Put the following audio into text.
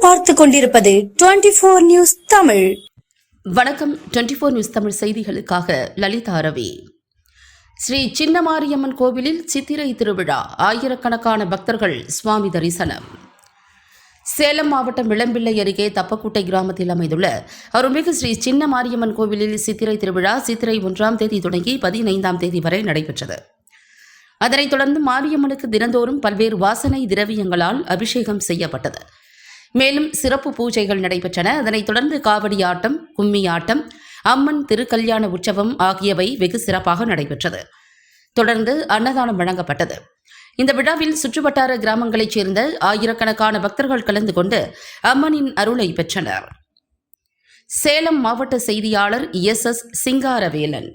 நீங்கள் பார்த்து கொண்டிருப்பது 24 நியூஸ் தமிழ். வணக்கம். 24 நியூஸ் தமிழ் செய்திகளுக்காக லலிதா ரவி. ஸ்ரீ சின்னமாரியம்மன் கோவிலில் சித்திரை திருவிழா, ஆயிரக்கணக்கான பக்தர்கள் சுவாமி தரிசனம். சேலம் மாவட்டம் இளம்பிள்ளை அருகே தப்பக்குட்டை கிராமத்தில் அமைந்துள்ள அருள்மிகு ஸ்ரீ சின்னமாரியம்மன் கோவிலில் சித்திரை திருவிழா சித்திரை 1ஆம் தேதி தொடங்கி 15ஆம் தேதி வரை நடைபெற்றது. அதனைத் தொடர்ந்து மாரியம்மனுக்கு தினந்தோறும் பல்வேறு வாசனை திரவியங்களால் அபிஷேகம் செய்யப்பட்டது. மேலும் சிறப்பு பூஜைகள் நடைபெற்றன. அதனைத் தொடர்ந்து காவடி ஆட்டம், கும்மி ஆட்டம், அம்மன் திருக்கல்யாண உற்சவம் ஆகியவை வெகு சிறப்பாக நடைபெற்றது. தொடர்ந்து அன்னதானம் வழங்கப்பட்டது. இந்த விழாவில் சுற்றுவட்டார கிராமங்களைச் சேர்ந்த ஆயிரக்கணக்கான பக்தர்கள் கலந்து கொண்டு அம்மனின் அருளை பெற்றனர். சேலம் மாவட்ட செய்தியாளர் எஸ்.எஸ். சிங்காரவேலன்.